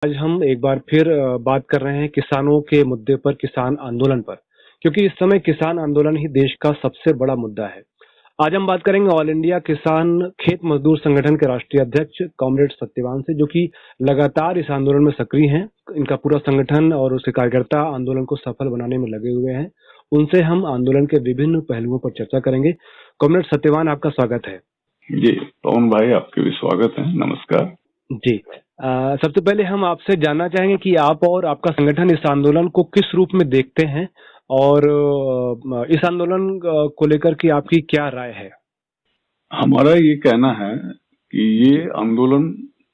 आज हम एक बार फिर बात कर रहे हैं किसानों के मुद्दे पर, किसान आंदोलन पर, क्योंकि इस समय किसान आंदोलन ही देश का सबसे बड़ा मुद्दा है। आज हम बात करेंगे ऑल इंडिया किसान खेत मजदूर संगठन के राष्ट्रीय अध्यक्ष कॉमरेड सत्यवान से, जो कि लगातार इस आंदोलन में सक्रिय हैं। इनका पूरा संगठन और उसके कार्यकर्ता आंदोलन को सफल बनाने में लगे हुए हैं। उनसे हम आंदोलन के विभिन्न पहलुओं पर चर्चा करेंगे। कॉमरेड सत्यवान, आपका स्वागत है। जी पवन भाई, आपके भी स्वागत है। नमस्कार जी। सबसे पहले हम आपसे जानना चाहेंगे कि आप और आपका संगठन इस आंदोलन को किस रूप में देखते हैं और इस आंदोलन को लेकर के आपकी क्या राय है? हमारा ये कहना है कि ये आंदोलन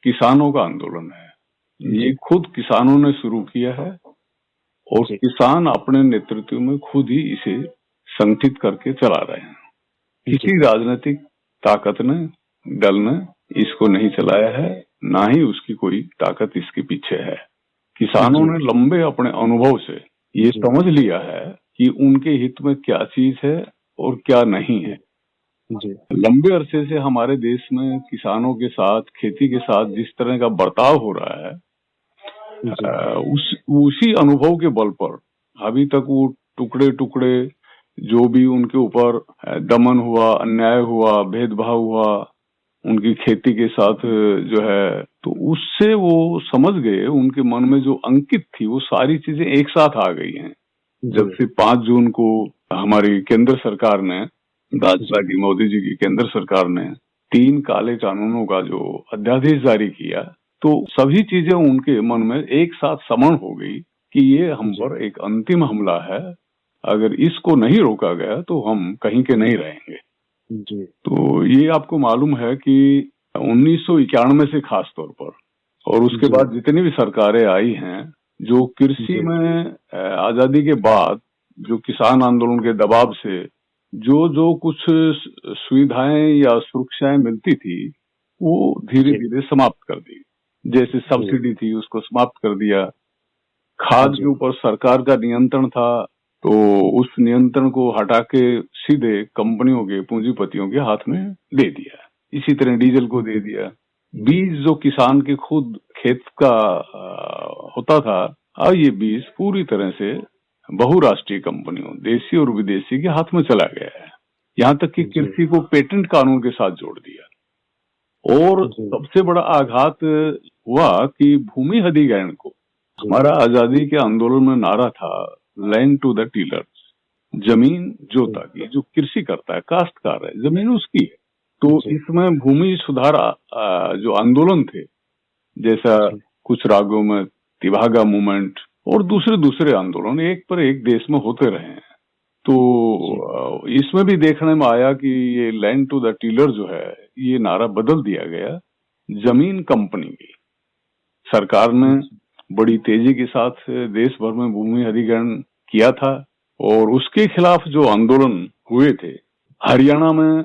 किसानों का आंदोलन है। ये खुद किसानों ने शुरू किया है और किसान अपने नेतृत्व में खुद ही इसे संगठित करके चला रहे हैं। किसी राजनीतिक ताकत ने, दल ने इसको नहीं चलाया है, ना ही उसकी कोई ताकत इसके पीछे है। किसानों ने लंबे अपने अनुभव से ये समझ लिया है कि उनके हित में क्या चीज है और क्या नहीं है। लंबे अरसे से हमारे देश में किसानों के साथ, खेती के साथ जिस तरह का बर्ताव हो रहा है, उसी अनुभव के बल पर अभी तक वो टुकड़े टुकड़े जो भी उनके ऊपर दमन हुआ, अन्याय हुआ, भेदभाव हुआ उनकी खेती के साथ जो है, तो उससे वो समझ गए, उनके मन में जो अंकित थी वो सारी चीजें एक साथ आ गई हैं। जब से 5 जून को हमारी केंद्र सरकार ने, भाजपा की, मोदी जी की केंद्र सरकार ने 3 काले कानूनों का जो अध्यादेश जारी किया, तो सभी चीजें उनके मन में एक साथ समण हो गई कि ये हम पर एक अंतिम हमला है। अगर इसको नहीं रोका गया तो हम कहीं के नहीं रहेंगे। जी। तो ये आपको मालूम है कि 1991 से खास तौर पर और उसके बाद जितनी भी सरकारें आई हैं, जो कृषि में आजादी के बाद जो किसान आंदोलन के दबाव से जो कुछ सुविधाएं या सुरक्षाएं मिलती थी, वो धीरे धीरे समाप्त कर दी। जैसे सब्सिडी थी, उसको समाप्त कर दिया। खाद के ऊपर सरकार का नियंत्रण था, तो उस नियंत्रण को हटा के सीधे कंपनियों के, पूंजीपतियों के हाथ में दे दिया। इसी तरह डीजल को दे दिया। बीज जो किसान के खुद खेत का होता था, अब ये बीज पूरी तरह से बहुराष्ट्रीय कंपनियों, देशी और विदेशी के हाथ में चला गया है। यहाँ तक कि कृषि को पेटेंट कानून के साथ जोड़ दिया। और सबसे बड़ा आघात हुआ कि भूमि अधिग्रहण को, हमारा आजादी के आंदोलन में नारा था लैंड टू द टीलर्स, जमीन जो ताकि जो कृषि करता है, काश्तकार है, जमीन उसकी है। तो इसमें भूमि सुधार जो आंदोलन थे, जैसा कुछ राज्यों में तिभागा मूवमेंट और दूसरे आंदोलन एक पर एक देश में होते रहे हैं, तो इसमें भी देखने में आया कि ये लैंड टू द टीलर जो है, ये नारा बदल दिया गया जमीन कंपनी की। सरकार ने बड़ी तेजी के साथ देश भर में भूमि अधिग्रहण किया था और उसके खिलाफ जो आंदोलन हुए थे, हरियाणा में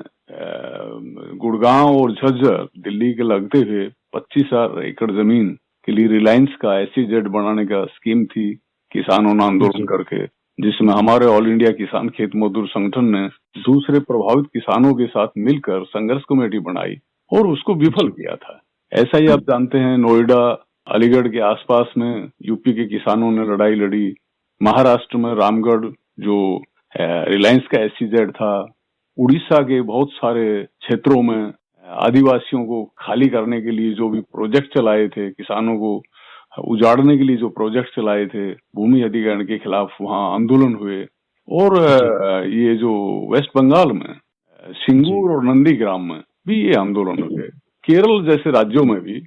गुड़गांव और झज्जर, दिल्ली के लगते हुए 25,000 एकड़ जमीन के लिए रिलायंस का SEZ बनाने का स्कीम थी। किसानों ने आंदोलन करके, जिसमें हमारे ऑल इंडिया किसान खेत मजदूर संगठन ने दूसरे प्रभावित किसानों के साथ मिलकर संघर्ष कमेटी बनाई और उसको विफल किया था। ऐसा ही आप जानते हैं, नोएडा, अलीगढ़ के आसपास में यूपी के किसानों ने लड़ाई लड़ी। महाराष्ट्र में रामगढ़ जो रिलायंस का SEZ था, उड़ीसा के बहुत सारे क्षेत्रों में आदिवासियों को खाली करने के लिए जो भी प्रोजेक्ट चलाए थे, किसानों को उजाड़ने के लिए जो प्रोजेक्ट चलाए थे, भूमि अधिग्रहण के खिलाफ वहां आंदोलन हुए। और ये जो वेस्ट बंगाल में सिंगूर और नंदीग्राम में भी ये आंदोलन हुए। केरल जैसे राज्यों में भी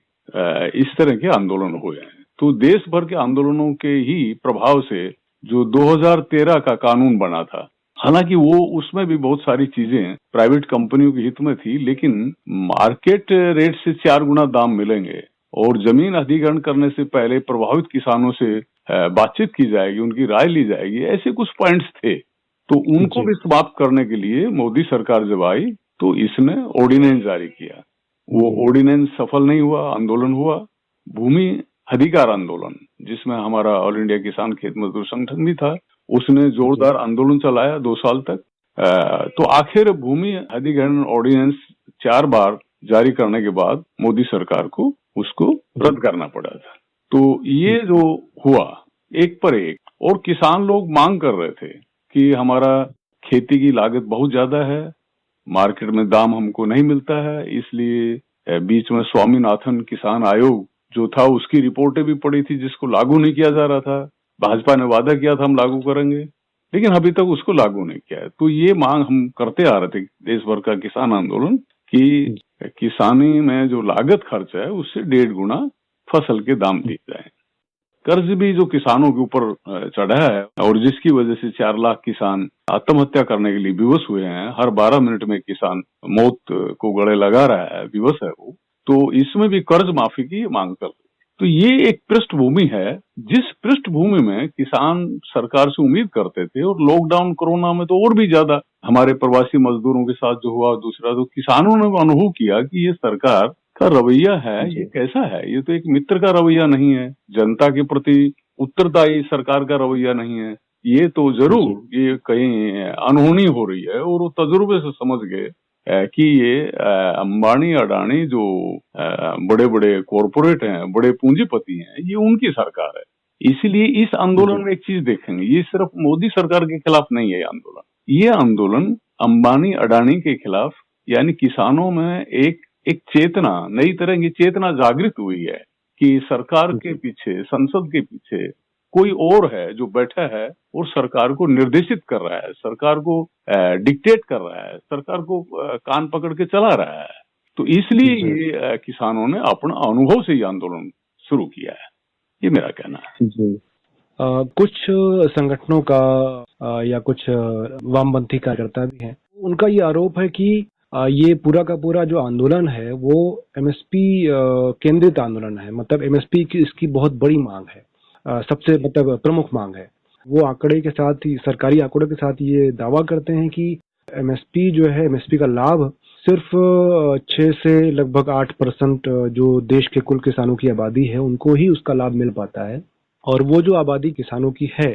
इस तरह के आंदोलन हुए हैं। तो देश भर के आंदोलनों के ही प्रभाव से जो 2013 का कानून बना था, हालांकि वो उसमें भी बहुत सारी चीजें प्राइवेट कंपनियों के हित में थी, लेकिन मार्केट रेट से 4 गुना दाम मिलेंगे और जमीन अधिग्रहण करने से पहले प्रभावित किसानों से बातचीत की जाएगी, उनकी राय ली जाएगी, ऐसे कुछ पॉइंट्स थे। तो उनको भी समाप्त करने के लिए मोदी सरकार जब आई तो इसने ऑर्डिनेंस जारी किया। वो ऑर्डिनेंस सफल नहीं हुआ, आंदोलन हुआ भूमि अधिकार आंदोलन, जिसमें हमारा ऑल इंडिया किसान खेत मजदूर संगठन भी था। उसने जोरदार आंदोलन चलाया 2 साल तक। तो आखिर भूमि अधिग्रहण ऑर्डिनेंस 4 बार जारी करने के बाद मोदी सरकार को उसको रद्द करना पड़ा था। तो ये जो हुआ एक पर एक, और किसान लोग मांग कर रहे थे कि हमारा खेती की लागत बहुत ज्यादा है, मार्केट में दाम हमको नहीं मिलता है, इसलिए बीच में स्वामीनाथन किसान आयोग जो था उसकी रिपोर्टें भी पड़ी थी जिसको लागू नहीं किया जा रहा था। भाजपा ने वादा किया था हम लागू करेंगे, लेकिन अभी तक उसको लागू नहीं किया है। तो ये मांग हम करते आ रहे थे, देश भर का किसान आंदोलन, कि किसानी में जो लागत खर्च है उससे 1.5 गुना फसल के दाम दिए जाए। कर्ज भी जो किसानों के ऊपर चढ़ा है और जिसकी वजह से 4 लाख किसान आत्महत्या करने के लिए विवश हुए हैं, हर 12 मिनट में किसान मौत को गले लगा रहा है, विवश है वो, तो इसमें भी कर्ज माफी की मांग कर। तो ये एक पृष्ठभूमि है, जिस पृष्ठभूमि में किसान सरकार से उम्मीद करते थे, और लॉकडाउन कोरोना में तो और भी ज्यादा हमारे प्रवासी मजदूरों के साथ जो हुआ, दूसरा तो किसानों ने अनुभव किया कि ये सरकार का रवैया है ये कैसा है, ये तो एक मित्र का रवैया नहीं है, जनता के प्रति उत्तरदायी सरकार का रवैया नहीं है, ये तो जरूर ये कहीं अनहोनी हो रही है। और वो तजुर्बे से समझ गए कि ये अंबानी अडानी जो बड़े बड़े कॉरपोरेट हैं, बड़े पूंजीपति हैं, ये उनकी सरकार है। इसीलिए इस आंदोलन में एक चीज देखेंगे, ये सिर्फ मोदी सरकार के खिलाफ नहीं है आंदोलन, ये आंदोलन अंबानी अडानी के खिलाफ, यानी किसानों में एक चेतना, नई तरह की चेतना जागृत हुई है कि सरकार के पीछे, संसद के पीछे कोई और है जो बैठा है और सरकार को निर्देशित कर रहा है, सरकार को डिक्टेट कर रहा है, सरकार को कान पकड़ के चला रहा है। तो इसलिए ये किसानों ने अपना अनुभव से ये आंदोलन शुरू किया है, ये मेरा कहना है। जी। कुछ संगठनों का या कुछ वामपंथी कार्यकर्ता भी हैं, उनका ये आरोप है कि ये पूरा का पूरा जो आंदोलन है वो एमएसपी केंद्रित आंदोलन है, मतलब एमएसपी की इसकी बहुत बड़ी मांग है, सबसे मतलब प्रमुख मांग है। वो आंकड़े के साथ ही, सरकारी आंकड़ों के साथ ये दावा करते हैं कि एमएसपी जो है, एमएसपी का लाभ सिर्फ 6 से लगभग 8% जो देश के कुल किसानों की आबादी है उनको ही उसका लाभ मिल पाता है। और वो जो आबादी किसानों की है,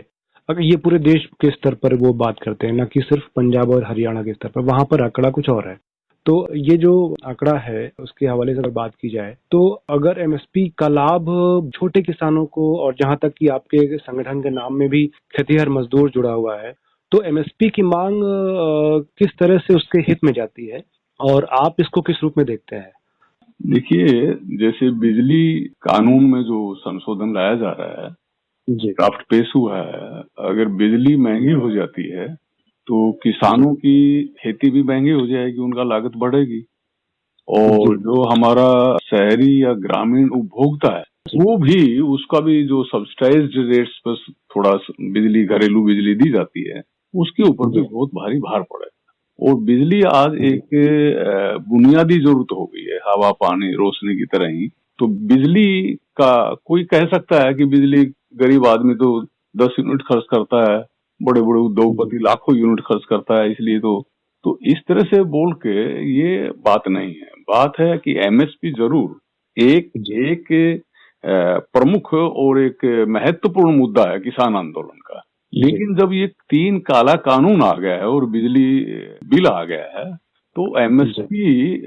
अगर ये पूरे देश के स्तर पर वो बात करते हैं, ना कि सिर्फ पंजाब और हरियाणा के स्तर पर, वहां पर आंकड़ा कुछ और है। तो ये जो आंकड़ा है उसके हवाले से अगर बात की जाए तो अगर एमएसपी का लाभ छोटे किसानों को, और जहां तक कि आपके संगठन के नाम में भी खेतिहर मजदूर जुड़ा हुआ है, तो एमएसपी की मांग किस तरह से उसके हित में जाती है और आप इसको किस रूप में देखते हैं? देखिए, जैसे बिजली कानून में जो संशोधन लाया जा रहा है, ड्राफ्ट पेश हुआ है, अगर बिजली महंगी हो जाती है तो किसानों की खेती भी महंगी हो जाएगी, उनका लागत बढ़ेगी, और जो हमारा शहरी या ग्रामीण उपभोक्ता है वो भी, उसका भी जो सब्सिडाइज्ड रेट्स पर थोड़ा बिजली, घरेलू बिजली दी जाती है, उसके ऊपर भी बहुत भारी भार पड़ेगा। और बिजली आज एक बुनियादी जरूरत हो गई है, हवा, पानी, रोशनी की तरह ही। तो बिजली का कोई कह सकता है कि बिजली गरीब आदमी तो 10 यूनिट खर्च करता है, बड़े बड़े उद्योगपति लाखों यूनिट खर्च करता है, इसलिए तो इस तरह से बोल के ये बात नहीं है। बात है कि एमएसपी जरूर एक प्रमुख और एक महत्वपूर्ण मुद्दा है किसान आंदोलन का, लेकिन जब ये 3 काला कानून आ गया है और बिजली बिल आ गया है तो एमएसपी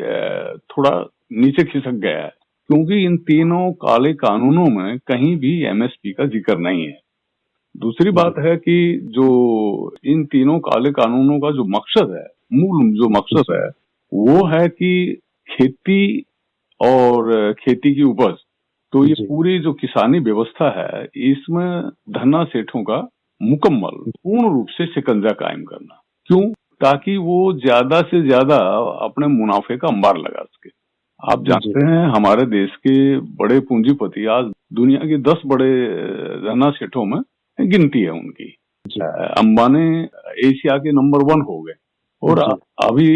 थोड़ा नीचे खिसक गया है, क्योंकि इन तीनों काले कानूनों में कहीं भी एमएसपी का जिक्र नहीं है। दूसरी बात है कि जो इन तीनों काले कानूनों का जो मकसद है, मूल जो मकसद है, वो है कि खेती और खेती की उपज, तो ये पूरी जो किसानी व्यवस्था है इसमें धन्ना सेठों का मुकम्मल पूर्ण रूप से शिकंजा कायम करना। क्यों? ताकि वो ज्यादा से ज्यादा अपने मुनाफे का अंबार लगा सके। आप जानते हैं हमारे देश के बड़े पूंजीपति आज दुनिया के 10 बड़े धन्ना सेठों में गिनती है उनकी। अंबानी एशिया के नंबर 1 हो गए, और अभी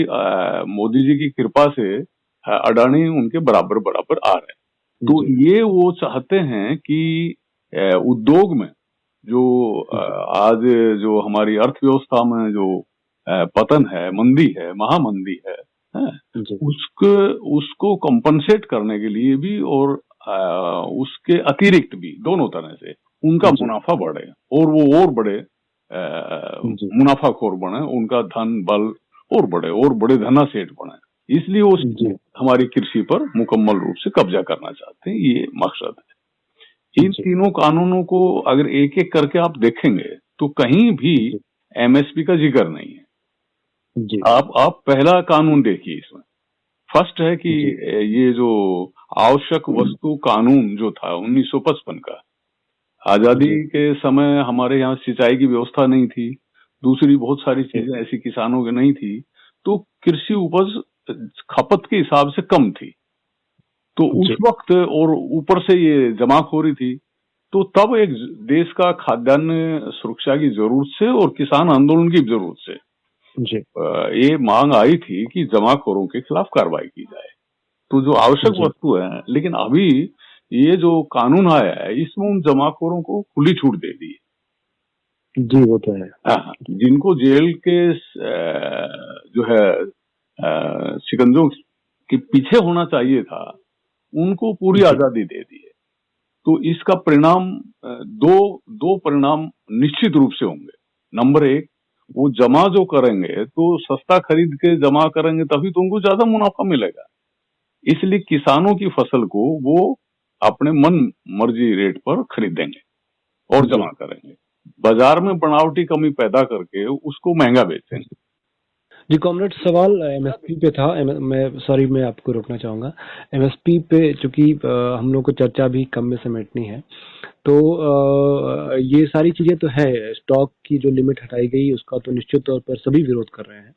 मोदी जी की कृपा से अडानी उनके बराबर बराबर आ रहे हैं। तो ये वो चाहते हैं कि उद्योग में जो आज जो हमारी अर्थव्यवस्था में जो पतन है, मंदी है, महामंदी है, उसको कंपनसेट करने के लिए भी और उसके अतिरिक्त भी, दोनों तरह से उनका मुनाफा बढ़े और वो और बड़े मुनाफाखोर बने, उनका धन बल और बड़े धना सेठ बने। इसलिए वो हमारी कृषि पर मुकम्मल रूप से कब्जा करना चाहते हैं, ये मकसद है। इन तीनों कानूनों को अगर एक एक करके आप देखेंगे तो कहीं भी एमएसपी का जिक्र नहीं है जी। आप पहला कानून देखिए, इसमें फर्स्ट है कि ये जो आवश्यक वस्तु कानून जो था 1955 का, आजादी के समय हमारे यहाँ सिंचाई की व्यवस्था नहीं थी, दूसरी बहुत सारी चीजें ऐसी किसानों के नहीं थी, तो कृषि उपज खपत के हिसाब से कम थी, तो उस वक्त और ऊपर से ये जमाखोरी थी, तो तब एक देश का खाद्यान्न सुरक्षा की जरूरत से और किसान आंदोलन की जरूरत से जी ये मांग आई थी कि जमाखोरों के खिलाफ कार्रवाई की जाए, तो जो आवश्यक वस्तु है। लेकिन अभी ये जो कानून आया है इसमें उन जमाखोरों को खुली छूट दे दी जी, वो तो है। जिनको जेल के जो है शिकंजों के पीछे होना चाहिए था, उनको पूरी आजादी दे दी है। तो इसका परिणाम दो परिणाम निश्चित रूप से होंगे। नंबर एक, वो जमा जो करेंगे तो सस्ता खरीद के जमा करेंगे, तभी तो उनको ज्यादा मुनाफा मिलेगा। इसलिए किसानों की फसल को वो अपने मन मर्जी रेट पर खरीदेंगे और जमा करेंगे, बाजार में बनावटी कमी पैदा करके उसको महंगा बेचेंगे। जी कॉमरेड, सवाल एमएसपी पे था। मैं आपको रोकना चाहूंगा। एमएसपी पे चूंकि हम लोग को चर्चा भी कम में समेटनी है, तो ये सारी चीजें तो है, स्टॉक की जो लिमिट हटाई गई उसका तो निश्चित तौर पर सभी विरोध कर रहे हैं,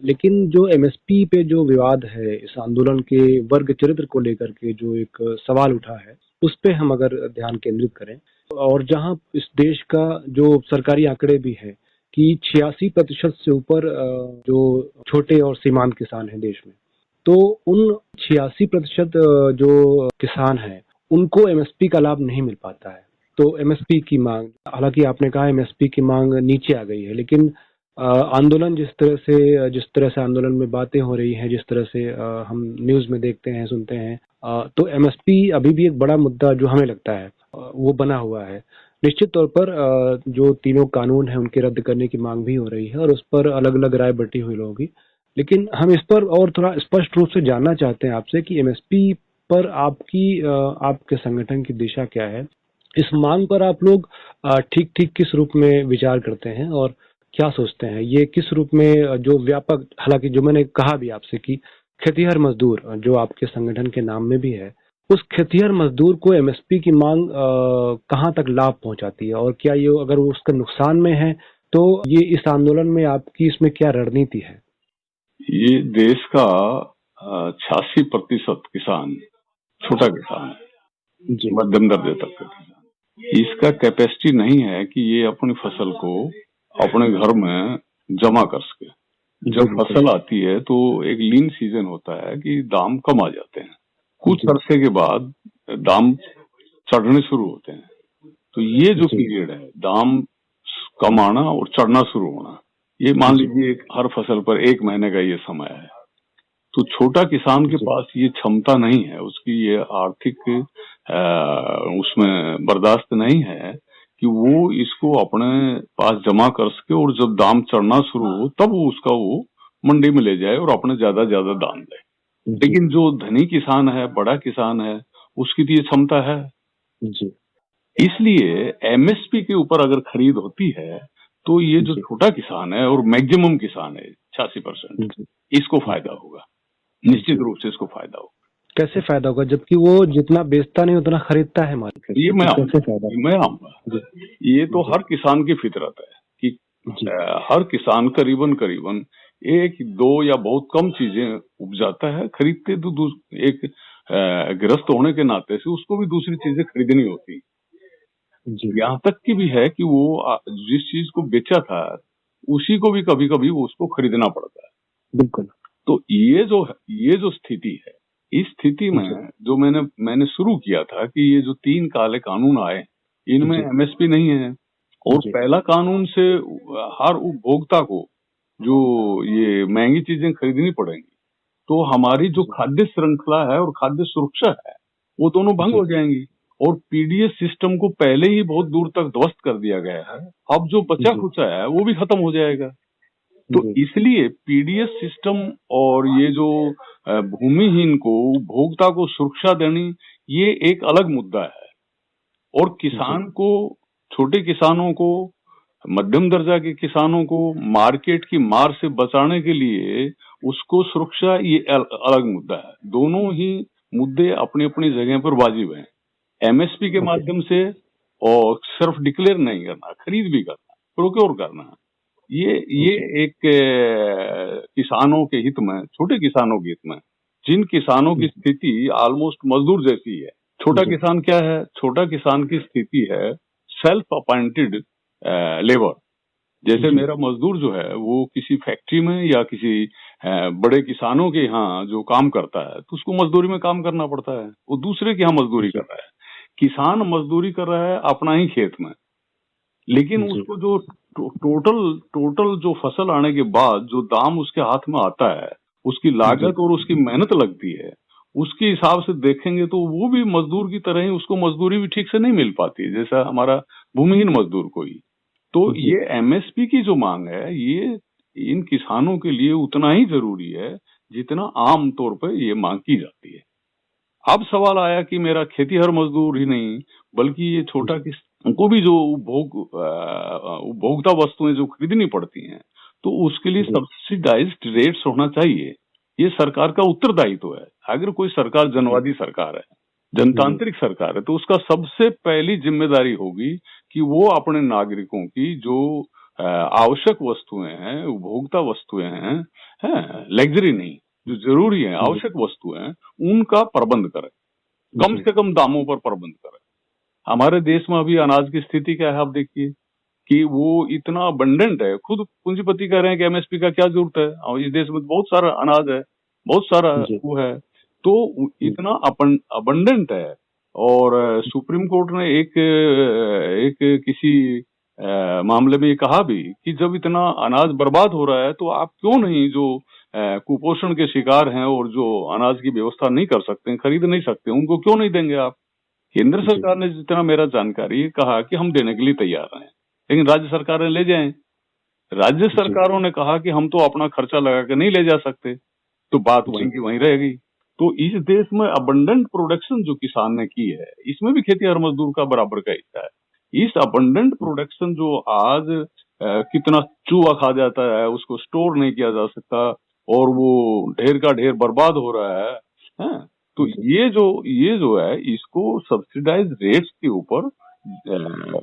लेकिन जो एमएसपी पे जो विवाद है, इस आंदोलन के वर्ग चरित्र को लेकर के जो एक सवाल उठा है, उस पे हम अगर ध्यान केंद्रित करें, और जहां इस देश का जो सरकारी आंकड़े भी है कि 86% से ऊपर जो छोटे और सीमांत किसान हैं देश में, तो उन 86% जो किसान हैं उनको एमएसपी का लाभ नहीं मिल पाता है। तो एमएसपी की मांग, हालांकि आपने कहा एमएसपी की मांग नीचे आ गई है, लेकिन आंदोलन जिस तरह से आंदोलन में बातें हो रही हैं, जिस तरह से हम न्यूज में देखते हैं, सुनते हैं, तो एमएसपी अभी भी एक बड़ा मुद्दा जो हमें लगता है वो बना हुआ है। निश्चित तौर पर जो तीनों कानून है उनके रद्द करने की मांग भी हो रही है और उस पर अलग अलग राय बटी हुई होगी, लेकिन हम इस पर और थोड़ा स्पष्ट रूप से जानना चाहते हैं आपसे कि एमएसपी पर आपके संगठन की दिशा क्या है। इस मांग पर आप लोग ठीक ठीक किस रूप में विचार करते हैं और क्या सोचते हैं? ये किस रूप में जो व्यापक, हालांकि जो मैंने कहा भी आपसे कि खेतिहर मजदूर जो आपके संगठन के नाम में भी है, उस खेतिहर मजदूर को एमएसपी की मांग कहाँ तक लाभ पहुंचाती है, और क्या ये अगर वो उसका नुकसान में है तो ये इस आंदोलन में आपकी इसमें क्या रणनीति है? ये देश का 86% किसान छोटा किसान है, मध्यम दर्जे तक का किसान। इसका कैपेसिटी नहीं है कि ये अपनी फसल को अपने घर में जमा कर सके। जब फसल आती है तो एक लीन सीजन होता है कि दाम कम आ जाते हैं, कुछ अरसे के बाद दाम चढ़ने शुरू होते हैं। तो ये जो पीरियड है, दाम कम आना और चढ़ना शुरू होना, ये मान लीजिए हर फसल पर 1 महीने का ये समय है। तो छोटा किसान के पास ये क्षमता नहीं है, उसकी ये आर्थिक उसमें बर्दाश्त नहीं है कि वो इसको अपने पास जमा कर सके, और जब दाम चढ़ना शुरू हो तब वो मंडी में ले जाए और अपने ज्यादा दाम दे। लेकिन जो धनी किसान है, बड़ा किसान है, उसकी तो ये क्षमता है जी। इसलिए एमएसपी के ऊपर अगर खरीद होती है तो ये जो छोटा किसान है और मैक्सिमम किसान है 86%, इसको फायदा होगा, निश्चित रूप से इसको फायदा होगा। कैसे फायदा होगा, जबकि वो जितना बेचता नहीं उतना खरीदता है मार्केट? ये मैं आऊंगा। ये तो हर किसान की फितरत है कि हर किसान करीबन एक दो या बहुत कम चीजें उपजाता है, खरीदते तो एक गृहस्थ होने के नाते से उसको भी दूसरी चीजें खरीदनी होती। यहाँ तक की भी है कि वो जिस चीज को बेचा था उसी को भी कभी कभी वो उसको खरीदना पड़ता है। बिल्कुल। तो ये जो स्थिति है, इस स्थिति में जो मैंने शुरू किया था कि ये जो 3 काले कानून आए, इनमें एमएसपी नहीं है, और पहला कानून से हर उपभोक्ता को जो ये महंगी चीजें खरीदनी पड़ेंगी, तो हमारी जो खाद्य श्रृंखला है और खाद्य सुरक्षा है वो दोनों भंग हो जाएंगी। और पीडीएस सिस्टम को पहले ही बहुत दूर तक ध्वस्त कर दिया गया है, अब जो बचा खुचा है वो भी खत्म हो जाएगा। तो इसलिए पीडीएस सिस्टम और ये जो भूमिहीन को, उपभोक्ता को सुरक्षा देनी, ये एक अलग मुद्दा है। और किसान को, छोटे किसानों को, मध्यम दर्जा के किसानों को मार्केट की मार से बचाने के लिए उसको सुरक्षा, ये अलग मुद्दा है। दोनों ही मुद्दे अपनी अपनी जगह पर वाजिब हैं। एमएसपी के माध्यम से और सिर्फ डिक्लेयर नहीं करना, खरीद भी करना, प्रोक्योर करना, ये एक किसानों के हित में, छोटे किसानों के हित में, जिन किसानों की स्थिति ऑलमोस्ट मजदूर जैसी है। छोटा किसान क्या है? छोटा किसान की स्थिति है सेल्फ अपॉइंटेड लेबर। जैसे मेरा मजदूर जो है वो किसी फैक्ट्री में या किसी बड़े किसानों के यहाँ जो काम करता है तो उसको मजदूरी में काम करना पड़ता है, वो दूसरे के यहाँ मजदूरी कर रहा है। किसान मजदूरी कर रहा है अपना ही खेत में, लेकिन उसको जो टोटल जो फसल आने के बाद जो दाम उसके हाथ में आता है, उसकी लागत और उसकी मेहनत लगती है, उसके हिसाब से देखेंगे तो वो भी मजदूर की तरह ही, उसको मजदूरी भी ठीक से नहीं मिल पाती जैसा हमारा भूमिहीन मजदूर को ही। तो ये एमएसपी की जो मांग है, ये इन किसानों के लिए उतना ही जरूरी है जितना आम तौर पर ये मांग की जाती है। अब सवाल आया कि मेरा खेतीहर मजदूर ही नहीं बल्कि ये छोटा किसान को भी जो उपभोक्ता वस्तुएं जो खरीदनी पड़ती हैं, तो उसके लिए सब्सिडाइज्ड रेट्स होना चाहिए। ये सरकार का उत्तरदायित्व है। अगर कोई सरकार जनवादी सरकार है, जनतांत्रिक सरकार है, तो उसका सबसे पहली जिम्मेदारी होगी कि वो अपने नागरिकों की जो आवश्यक वस्तुएं हैं, उपभोक्ता वस्तुएं हैं, लग्जरी नहीं, जो जरूरी है, आवश्यक वस्तुएं, उनका प्रबंध करे, कम से कम दामों पर प्रबंध करे। हमारे देश में अभी अनाज की स्थिति क्या है, आप देखिए कि वो इतना अबंडेंट है। खुद पूंजीपति कह रहे हैं कि एमएसपी का क्या जरूरत है, और इस देश में बहुत सारा अनाज है, बहुत सारा वो है, तो इतना अबंडेंट है। और सुप्रीम कोर्ट ने एक किसी मामले में ये कहा भी कि जब इतना अनाज बर्बाद हो रहा है तो आप क्यों नहीं, जो कुपोषण के शिकार हैं और जो अनाज की व्यवस्था नहीं कर सकते, खरीद नहीं सकते, उनको क्यों नहीं देंगे आप? केंद्र सरकार ने जितना मेरा जानकारी कहा कि हम देने के लिए तैयार हैं, लेकिन राज्य सरकारें ले जाएं। राज्य सरकारों ने कहा कि हम तो अपना खर्चा लगा के नहीं ले जा सकते, तो बात वहीं की वहीं रहेगी। तो इस देश में अबंडेंट प्रोडक्शन जो किसान ने की है, इसमें भी खेतीहर मजदूर का बराबर का हिस्सा है। इस अबंडेंट प्रोडक्शन जो आज कितना चूहा खा जाता है, उसको स्टोर नहीं किया जा सकता और वो ढेर का ढेर बर्बाद हो रहा है, तो ये जो है, इसको सब्सिडाइज रेट्स के ऊपर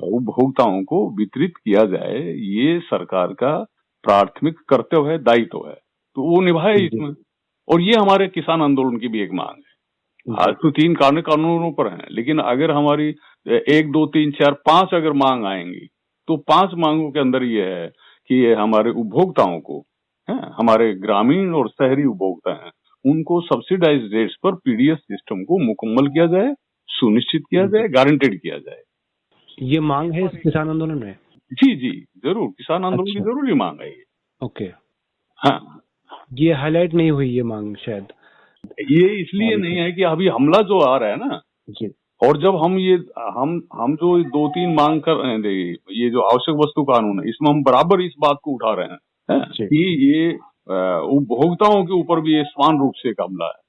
उपभोक्ताओं को वितरित किया जाए, ये सरकार का प्राथमिक कर्तव्य है, दायित्व है, तो वो निभाए इसमें। और ये हमारे किसान आंदोलन की भी एक मांग है। आज तो 3 कानूनों पर हैं, लेकिन अगर हमारी 1, 2, 3, 4, 5 अगर मांग आएंगी तो 5 मांगों के अंदर ये है कि ये हमारे उपभोक्ताओं को, हमारे ग्रामीण और शहरी उपभोक्ता हैं, उनको सब्सिडाइज रेट्स पर पीडीएस सिस्टम को मुकम्मल किया जाए, सुनिश्चित किया जाए, गारंटेड किया जाए। ये मांग है इस किसान आंदोलन में? जी जरूर, किसान आंदोलन की जरूरी मांग है ये। ओके, हाँ, ये हाईलाइट नहीं हुई ये मांग शायद। ये इसलिए नहीं है कि अभी हमला जो आ रहा है ना जी, और जब हम जो 2-3 मांग कर रहे हैं, ये जो आवश्यक वस्तु कानून है, इसमें हम बराबर इस बात को उठा रहे हैं कि ये उपभोक्ताओं के ऊपर भी ये समान रूप से एक हमला है।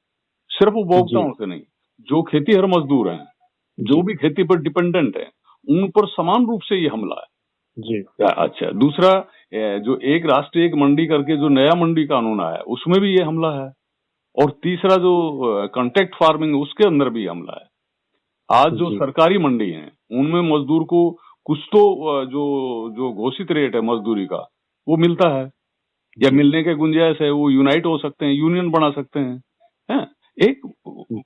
सिर्फ उपभोक्ताओं से नहीं, जो खेतीहर मजदूर हैं, जो भी खेती पर डिपेंडेंट है, उन पर समान रूप से ये हमला है जी। अच्छा, दूसरा, जो एक राष्ट्र एक मंडी करके जो नया मंडी कानून आया है, उसमें भी ये हमला है। और तीसरा, जो कॉन्ट्रैक्ट फार्मिंग है, उसके अंदर भी हमला है। आज जो सरकारी मंडी है, उनमें मजदूर को कुछ तो जो घोषित रेट है मजदूरी का, वो मिलता है या मिलने के गुंजाइश है, वो यूनाइट हो सकते हैं, यूनियन बना सकते हैं, एक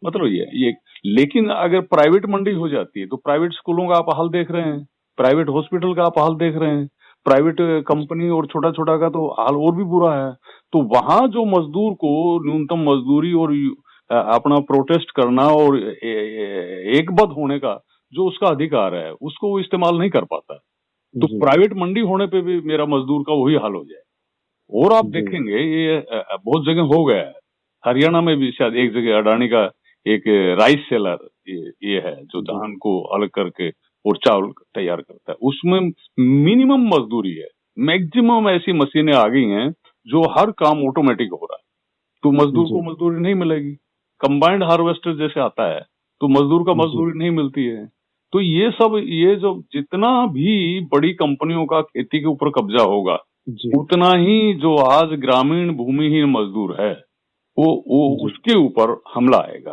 मतलब ये। लेकिन अगर प्राइवेट मंडी हो जाती है तो प्राइवेट स्कूलों का आप हाल देख रहे हैं, प्राइवेट हॉस्पिटल का आप हाल देख रहे हैं, प्राइवेट कंपनी और छोटा छोटा का तो हाल और भी बुरा है। तो वहां जो मजदूर को न्यूनतम मजदूरी और अपना प्रोटेस्ट करना और एकबद्ध होने का जो उसका अधिकार है, उसको वो इस्तेमाल नहीं कर पाता। तो प्राइवेट मंडी होने पे भी मेरा मजदूर का वही हाल हो जाए। और आप देखेंगे ये बहुत जगह हो गया है। हरियाणा में भी शायद एक जगह अडानी का एक राइस सेलर ये है जो धान को अलग करके और चावल तैयार करता है, उसमें मिनिमम मजदूरी है। मैक्सिमम ऐसी मशीनें आ गई हैं जो हर काम ऑटोमेटिक हो रहा है, तो मजदूर को मजदूरी नहीं मिलेगी। कंबाइंड हार्वेस्टर जैसे आता है तो मजदूर का मजदूरी नहीं मिलती है। तो ये जो जितना भी बड़ी कंपनियों का खेती के ऊपर कब्जा होगा, उतना ही जो आज ग्रामीण भूमिहीन मजदूर है वो उसके ऊपर हमला आएगा।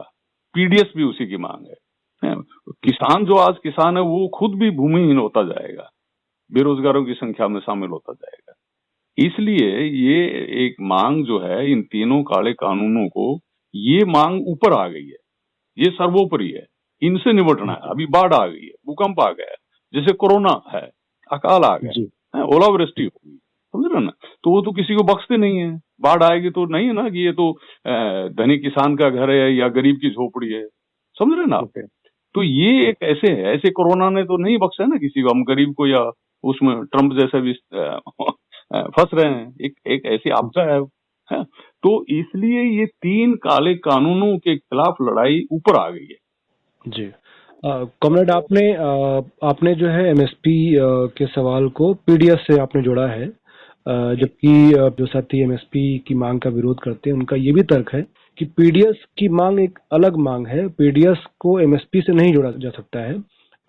पीडीएस भी उसी की मांग है। किसान जो आज किसान है वो खुद भी भूमिहीन होता जाएगा, बेरोजगारों की संख्या में शामिल होता जाएगा। इसलिए ये एक मांग जो है इन तीनों काले कानूनों को, ये मांग ऊपर आ गई है, ये सर्वोपरि है, इनसे निपटना है। अभी बाढ़ आ गई है, भूकंप आ गया, जैसे कोरोना है, अकाल आ गया, ओलावृष्टि होगी, समझ रहे ना, तो वो तो किसी को बख्शते नहीं है। बाढ़ आएगी तो नहीं है ना कि ये तो धनी किसान का घर है या गरीब की झोपड़ी है, समझ रहे ना आप। तो ये एक ऐसे कोरोना ने तो नहीं बख्शा ना किसी को, हम गरीब को या उसमें ट्रम्प जैसे भी फंस रहे हैं, एक ऐसी आपदा है। तो इसलिए ये तीन काले कानूनों के खिलाफ लड़ाई ऊपर आ गई है। जी कॉमरेड, आपने जो है एमएसपी के सवाल को पीडीएस से आपने जोड़ा है, जबकि जो साथी एमएसपी की मांग का विरोध करते हैं उनका ये भी तर्क है कि पीडीएस की मांग एक अलग मांग है, पीडीएस को एमएसपी से नहीं जोड़ा जा सकता है।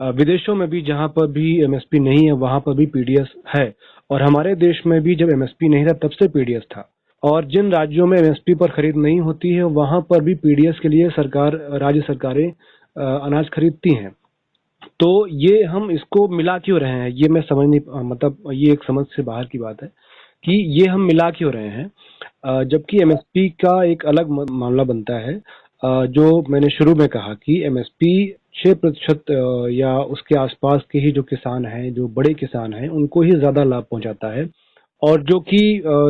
विदेशों में भी जहां पर भी एमएसपी नहीं है वहां पर भी पीडीएस है, और हमारे देश में भी जब एमएसपी नहीं था तब से पीडीएस था। और जिन राज्यों में एमएसपी पर खरीद नहीं होती है वहां पर भी पीडीएस के लिए राज्य सरकारें अनाज खरीदती हैं। तो ये हम इसको मिला क्यों रहे हैं, ये मैं समझ नहीं, मतलब ये एक समझ से बाहर की बात है कि ये हम मिला क्यों रहे हैं, जबकि एमएसपी का एक अलग मामला बनता है। जो मैंने शुरू में कहा कि एमएसपी 6% या उसके आसपास के ही जो किसान हैं, जो बड़े किसान हैं, उनको ही ज्यादा लाभ पहुंचाता है, और जो कि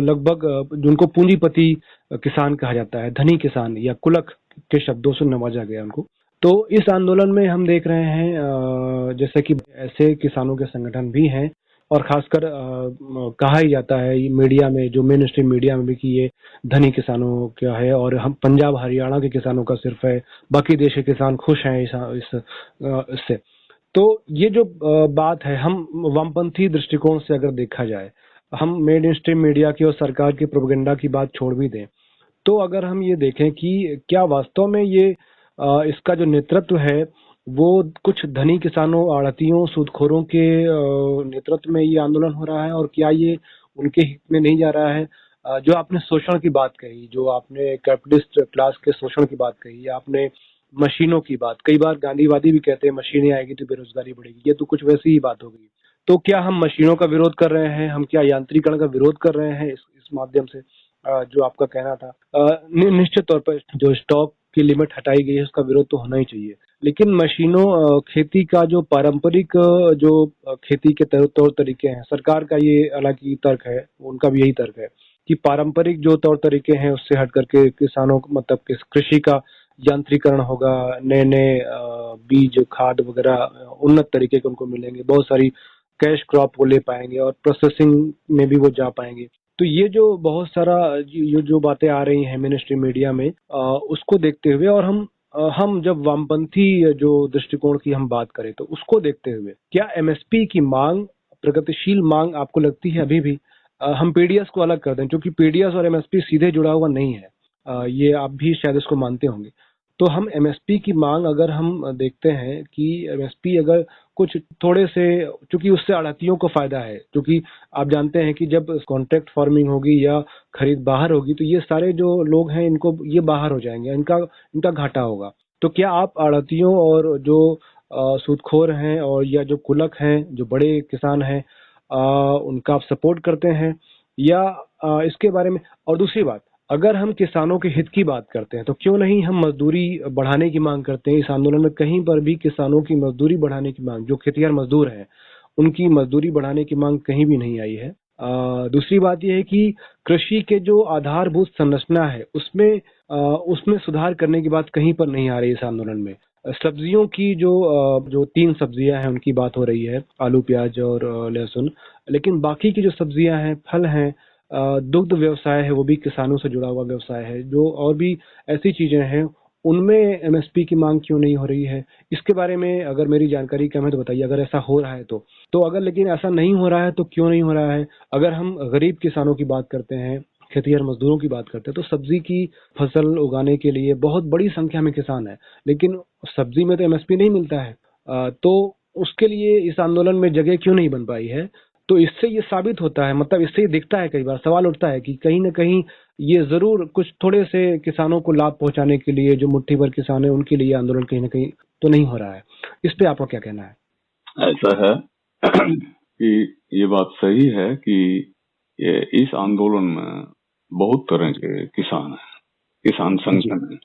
लगभग जिनको पूंजीपति किसान कहा जाता है, धनी किसान या कुलक के शब्दों से नवाजा गया उनको। तो इस आंदोलन में हम देख रहे हैं जैसे कि ऐसे किसानों के संगठन भी हैं, और खासकर कहा ही जाता है मीडिया में, जो मेन स्ट्रीम मीडिया में भी, कि ये धनी किसानों का है और हम पंजाब हरियाणा के किसानों का सिर्फ है, बाकी देश के किसान खुश हैं इससे। तो ये जो बात है, हम वामपंथी दृष्टिकोण से अगर देखा जाए, हम मेन स्ट्रीम मीडिया की और सरकार की प्रोपेगेंडा की बात छोड़ भी दें, तो अगर हम ये देखें कि क्या वास्तव में ये इसका जो नेतृत्व है वो कुछ धनी किसानों, आड़तियों, सूदखोरों के नेतृत्व में ये आंदोलन हो रहा है, और क्या ये उनके हित में नहीं जा रहा है। जो आपने शोषण की बात कही, जो आपने कैपिटलिस्ट क्लास के शोषण की बात कही, या आपने मशीनों की बात, कई बार गांधीवादी भी कहते हैं मशीनें आएगी तो बेरोजगारी बढ़ेगी, ये तो कुछ वैसी ही बात हो गई। तो क्या हम मशीनों का विरोध कर रहे हैं, हम क्या यांत्रिकरण का विरोध कर रहे हैं इस माध्यम से, जो आपका कहना था। निश्चित तौर पर जो स्टॉक की लिमिट हटाई गई है उसका विरोध तो होना ही चाहिए, लेकिन मशीनों, खेती का जो पारंपरिक जो खेती के तौर तरीके हैं, सरकार का ये हालांकि तर्क है, उनका भी यही तर्क है कि पारंपरिक जो तौर तरीके हैं उससे हट करके किसानों को, मतलब कृषि का यांत्रिकरण होगा, नए नए बीज, खाद वगैरह उन्नत तरीके के उनको मिलेंगे, बहुत सारी कैश क्रॉप को ले पाएंगे और प्रोसेसिंग में भी वो जा पाएंगे। तो ये जो बहुत सारा जो बातें आ रही हैं मेन स्ट्रीम मीडिया में, उसको देखते हुए, और हम जब वामपंथी जो दृष्टिकोण की हम बात करें तो उसको देखते हुए, क्या एमएसपी की मांग प्रगतिशील मांग आपको लगती है अभी भी? हम पीडीएस को अलग कर दें, क्योंकि पीडीएस और एमएसपी सीधे जुड़ा हुआ नहीं है, ये आप भी शायद इसको मानते होंगे। तो हम एमएसपी की मांग अगर हम देखते हैं कि एमएसपी अगर कुछ थोड़े से, क्योंकि उससे आड़तियों को फायदा है, क्योंकि आप जानते हैं कि जब कॉन्ट्रैक्ट फार्मिंग होगी या खरीद बाहर होगी तो ये सारे जो लोग हैं इनको ये बाहर हो जाएंगे, इनका घाटा होगा। तो क्या आप आड़तियों और जो सूदखोर हैं और या जो कुलक हैं, जो बड़े किसान हैं, उनका आप सपोर्ट करते हैं, या इसके बारे में? और दूसरी बात, अगर हम किसानों के हित की बात करते हैं तो क्यों नहीं हम मजदूरी बढ़ाने की मांग करते हैं? इस आंदोलन में कहीं पर भी किसानों की मजदूरी बढ़ाने की मांग, जो खेतिहर मजदूर हैं उनकी मजदूरी बढ़ाने की मांग कहीं भी नहीं आई है। दूसरी बात यह है कि कृषि के जो आधारभूत संरचना है उसमें सुधार करने की बात कहीं पर नहीं आ रही इस आंदोलन में। सब्जियों की जो 3 सब्जियां हैं उनकी बात हो रही है, आलू, प्याज और लहसुन, लेकिन बाकी की जो सब्जियां हैं, फल हैं, दुग्ध व्यवसाय है, वो भी किसानों से जुड़ा हुआ व्यवसाय है, जो और भी ऐसी चीजें हैं, उनमें एमएसपी की मांग क्यों नहीं हो रही है? इसके बारे में अगर मेरी जानकारी कम है तो बताइए, अगर ऐसा हो रहा है तो अगर लेकिन ऐसा नहीं हो रहा है तो क्यों नहीं हो रहा है? अगर हम गरीब किसानों की बात करते हैं, खेतिहर मजदूरों की बात करते हैं, तो सब्जी की फसल उगाने के लिए बहुत बड़ी संख्या में किसान है, लेकिन सब्जी में तो एमएसपी नहीं मिलता है। तो उसके लिए इस आंदोलन में जगह क्यों नहीं बन पाई है। तो इससे ये साबित होता है, मतलब इससे ये दिखता है, कई बार सवाल उठता है कि कहीं ना कहीं ये जरूर कुछ थोड़े से किसानों को लाभ पहुंचाने के लिए, जो मुट्ठी भर किसान है उनके लिए आंदोलन कहीं ना कहीं तो नहीं हो रहा है। इस पे आपका क्या कहना है? ऐसा है कि ये बात सही है कि इस आंदोलन में बहुत तरह के किसान हैं, किसान संगठन हैं।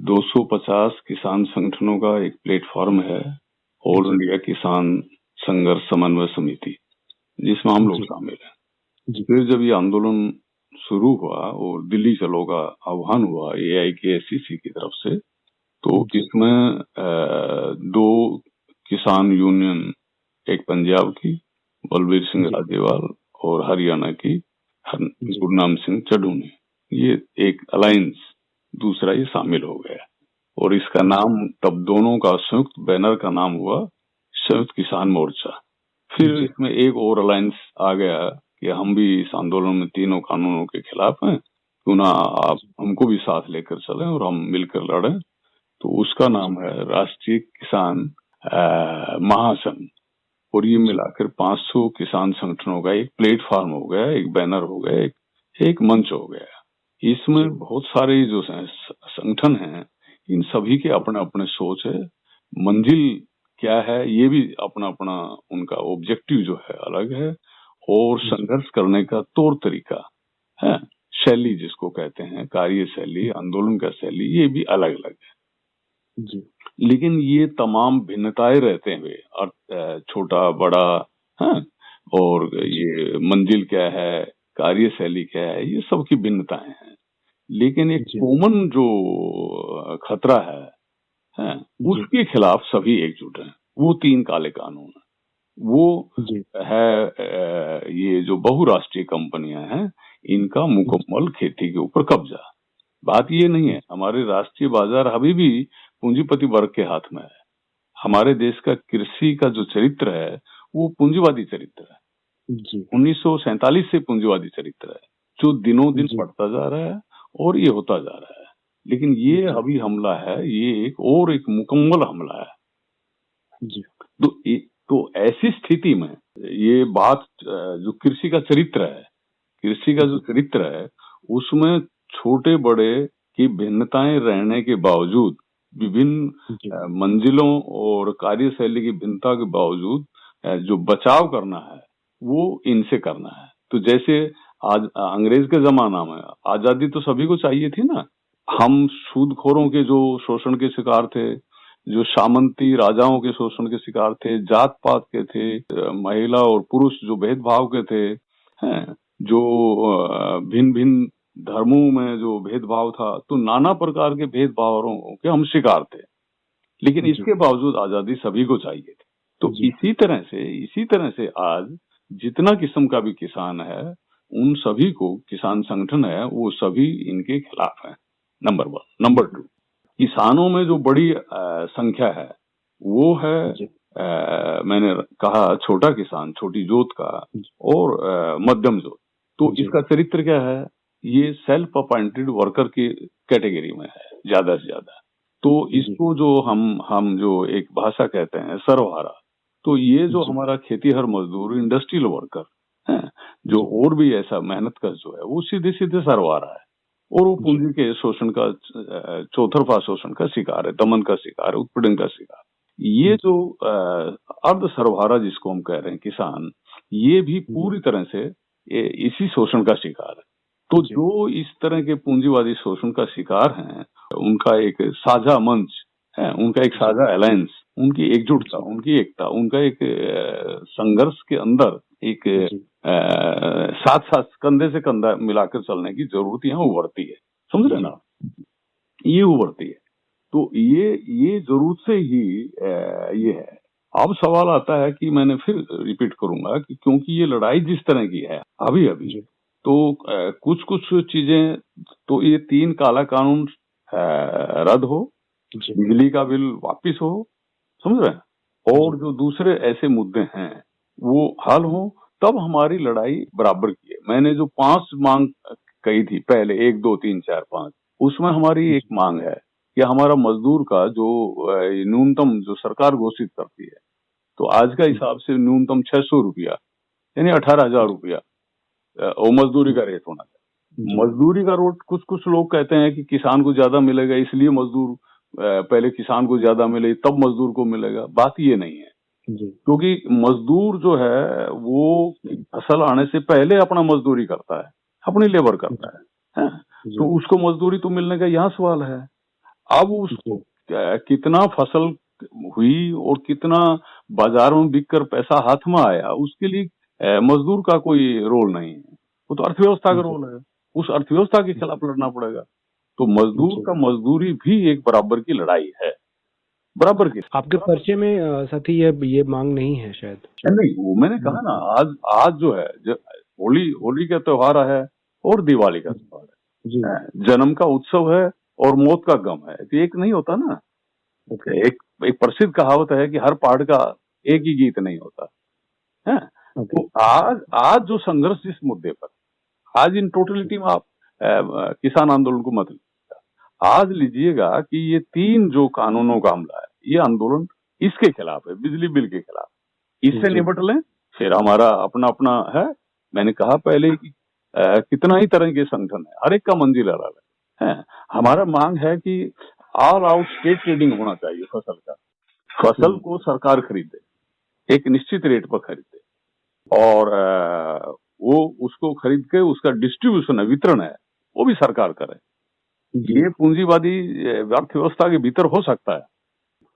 250 किसान संगठनों का एक प्लेटफॉर्म है, ऑल इंडिया किसान संघर्ष समन्वय समिति, जिसमें हम लोग शामिल हैं। फिर जब ये आंदोलन शुरू हुआ और दिल्ली चलो का आह्वान हुआ AIKSCC की तरफ से, तो इसमें 2 किसान यूनियन, एक पंजाब की बलबीर सिंह राजेवाल और हरियाणा की गुरनाम सिंह चड्ढू ने, ये एक अलायंस, दूसरा ये शामिल हो गया और इसका नाम तब दोनों का संयुक्त बैनर का नाम हुआ संयुक्त किसान मोर्चा। फिर इसमें एक और अलायंस आ गया कि हम भी इस आंदोलन में तीनों कानूनों के खिलाफ हैं, क्यों ना आप हमको भी साथ लेकर चलें और हम मिलकर लड़ें। तो उसका नाम है राष्ट्रीय किसान महासंघ, और ये मिलाकर 500 किसान संगठनों का एक प्लेटफॉर्म हो गया, एक बैनर हो गया, एक मंच हो गया। इसमें बहुत सारे जो संगठन हैं, इन सभी के अपने अपने सोच है, मंजिल क्या है ये भी अपना अपना उनका ऑब्जेक्टिव जो है अलग है, और संघर्ष करने का तौर तरीका है, शैली जिसको कहते हैं, कार्य शैली, आंदोलन का शैली, ये भी अलग अलग है जी। लेकिन ये तमाम भिन्नताएं रहते हुए, और छोटा बड़ा है, और ये मंजिल क्या है, कार्य शैली क्या है, ये सब की भिन्नताएं हैं। लेकिन एक कॉमन जो खतरा है उसके खिलाफ सभी एकजुट हैं। वो 3 काले कानून है, वो है ये जो बहुराष्ट्रीय कंपनियां हैं, इनका मुकम्मल खेती के ऊपर कब्जा। बात ये नहीं है, हमारे राष्ट्रीय बाजार अभी भी पूंजीपति वर्ग के हाथ में है। हमारे देश का कृषि का जो चरित्र है वो पूंजीवादी चरित्र है, 1947 से पूंजीवादी चरित्र है, जो दिनों दिन बढ़ता जा रहा है और ये होता जा रहा है। लेकिन ये अभी हमला है, ये एक मुकम्मल हमला है जी। तो ऐसी स्थिति में ये बात जो कृषि का चरित्र है, कृषि का जो चरित्र है उसमें छोटे बड़े की भिन्नताएं रहने के बावजूद, विभिन्न मंजिलों और कार्यशैली की भिन्नता के बावजूद जो बचाव करना है वो इनसे करना है। तो जैसे आज अंग्रेज के जमाना में आजादी तो सभी को चाहिए थी ना, हम सूदखोरों के जो शोषण के शिकार थे, जो सामंती राजाओं के शोषण के शिकार थे, जात पात के थे, महिला और पुरुष जो भेदभाव के थे, हैं, जो भिन्न भिन्न धर्मों में जो भेदभाव था, तो नाना प्रकार के भेदभावों के हम शिकार थे। लेकिन इसके बावजूद आजादी सभी को चाहिए थी। तो इसी तरह से आज जितना किस्म का भी किसान है, उन सभी को किसान संगठन है वो सभी इनके खिलाफ है, नंबर 1। नंबर 2, किसानों में जो बड़ी संख्या है वो है मैंने कहा छोटा किसान, छोटी जोत का, और मध्यम जोत। तो इसका चरित्र क्या है, ये सेल्फ अपॉइंटेड वर्कर की कैटेगरी में है ज्यादा से ज्यादा। तो इसको जो हम जो एक भाषा कहते हैं सर्वहारा, तो ये जो हमारा खेतीहर मजदूर, इंडस्ट्रियल वर्कर है, जो और भी ऐसा मेहनत कर जो है, वो सीधे सीधे सर्वहारा है, और वो पूंजी के शोषण का, चौतरफा शोषण का शिकार है, दमन का शिकार है, उत्पीड़न का शिकार। ये जो अर्ध सर्वहारा जिसको हम कह रहे हैं किसान, ये भी पूरी तरह से इसी शोषण का शिकार है। तो जो इस तरह के पूंजीवादी शोषण का शिकार हैं, उनका एक साझा मंच है, उनका एक साझा अलायंस, उनकी एकजुटता, उनकी एकता, उनका एक संघर्ष के अंदर एक साथ साथ कंधे से कंधा मिलाकर चलने की जरूरत यहाँ उभरती है, समझ रहे ना, ये उभरती है। तो ये जरूरत से ही ये है। अब सवाल आता है कि मैंने फिर रिपीट करूंगा कि क्योंकि ये लड़ाई जिस तरह की है अभी तो कुछ चीजें, तो ये 3 काला कानून रद्द हो, बिजली का बिल वापिस हो, समझ रहे हैं, और जो दूसरे ऐसे मुद्दे हैं वो हल हो, तब हमारी लड़ाई बराबर की है। मैंने जो 5 मांग कही थी पहले, 1 2 3 4 5, उसमें हमारी एक मांग है कि हमारा मजदूर का जो न्यूनतम जो सरकार घोषित करती है, तो आज का हिसाब से न्यूनतम 600 रुपया यानी 18,000 रुपया वो मजदूरी का रेट होना चाहिए। मजदूरी का रेट कुछ लोग कहते हैं कि किसान को ज्यादा मिलेगा, इसलिए मजदूर पहले किसान को ज्यादा मिले तब मजदूर को मिलेगा। बात ये नहीं है, क्योंकि मजदूर जो है वो फसल आने से पहले अपना मजदूरी करता है, अपनी लेबर करता है? तो उसको मजदूरी तो मिलने का यहाँ सवाल है। अब उसको कितना फसल हुई और कितना बाजार में बिककर पैसा हाथ में आया, उसके लिए मजदूर का कोई रोल नहीं है, वो तो अर्थव्यवस्था का रोल है। उस अर्थव्यवस्था के खिलाफ लड़ना पड़ेगा। तो मजदूर का मजदूरी भी एक बराबर की लड़ाई है, बराबर की। आपके पर्चे में साथी ये मांग नहीं है शायद? नहीं, वो मैंने कहा ना, आज जो है होली का त्योहार है और दिवाली का त्योहार है, जन्म का उत्सव है और मौत का गम है, तो एक नहीं होता ना। एक प्रसिद्ध कहावत है कि हर पहाड़ का एक ही गीत नहीं होता है। तो आज जो संघर्ष जिस मुद्दे पर, आज इन टोटलिटी में आप किसान आंदोलन को मत लीजिएगा। आज लीजिएगा कि ये 3 जो कानूनों का हमला है, ये आंदोलन इसके खिलाफ है, बिजली बिल के खिलाफ। इससे निपट लें, फिर हमारा अपना अपना है। मैंने कहा पहले कि कितना ही तरह के संगठन है, हर एक का मंजिल अलग है। हमारा मांग है कि ऑल आउट स्टेट ट्रेडिंग होना चाहिए फसल का। फसल को सरकार खरीदे, एक निश्चित रेट पर खरीदे, और वो उसको खरीद के उसका डिस्ट्रीब्यूशन है, वितरण है, वो भी सरकार करे। ये पूंजीवादी अर्थव्यवस्था के भीतर हो सकता है,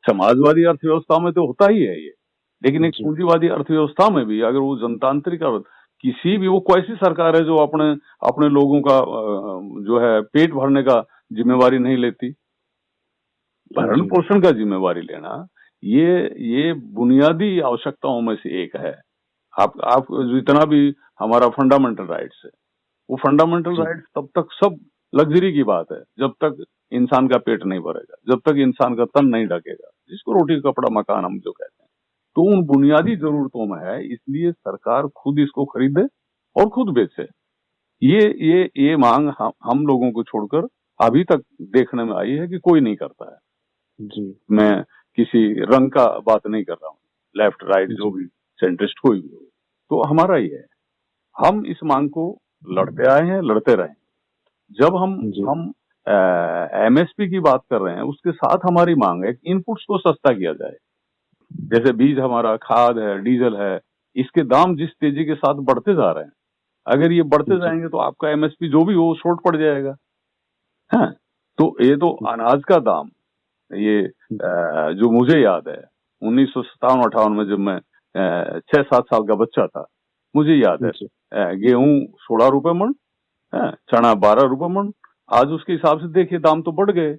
समाजवादी अर्थव्यवस्था में तो होता ही है ये, लेकिन एक पूंजीवादी अर्थव्यवस्था में भी अगर वो जनतांत्रिक किसी भी, वो कैसी सरकार है जो अपने लोगों का जो है पेट भरने का जिम्मेवारी नहीं लेती? भरण पोषण का जिम्मेवारी लेना ये बुनियादी आवश्यकताओं में से एक है। आप जितना भी हमारा फंडामेंटल राइट्स है, वो फंडामेंटल राइट्स तब तक सब लग्जरी की बात है जब तक इंसान का पेट नहीं भरेगा, जब तक इंसान का तन नहीं ढकेगा, जिसको रोटी कपड़ा मकान हम जो कहते हैं। तो उन बुनियादी जरूरतों में है, इसलिए सरकार खुद इसको खरीदे और खुद बेचे। ये मांग हम लोगों को छोड़कर अभी तक देखने में आई है कि कोई नहीं करता है। मैं किसी रंग का बात नहीं कर रहा हूँ, लेफ्ट राइट जो भी, सेंट्रिस्ट कोई भी हो, तो हमारा ही है। हम इस मांग को लड़ते आए हैं, लड़ते रहे। जब हम एमएसपी की बात कर रहे हैं, उसके साथ हमारी मांग है कि इनपुट्स को सस्ता किया जाए। जैसे बीज हमारा, खाद है, डीजल है, इसके दाम जिस तेजी के साथ बढ़ते जा रहे हैं, अगर ये बढ़ते जाएंगे तो आपका एमएसपी जो भी हो शॉर्ट पड़ जाएगा। हाँ, तो ये तो अनाज का दाम, ये जो मुझे याद है 1957-58 में जब मैं 6-7 साल का बच्चा था, मुझे याद है गेहूं 16 रुपए मन, चना 12 रुपए मन। आज उसके हिसाब से देखिए दाम तो बढ़ गए,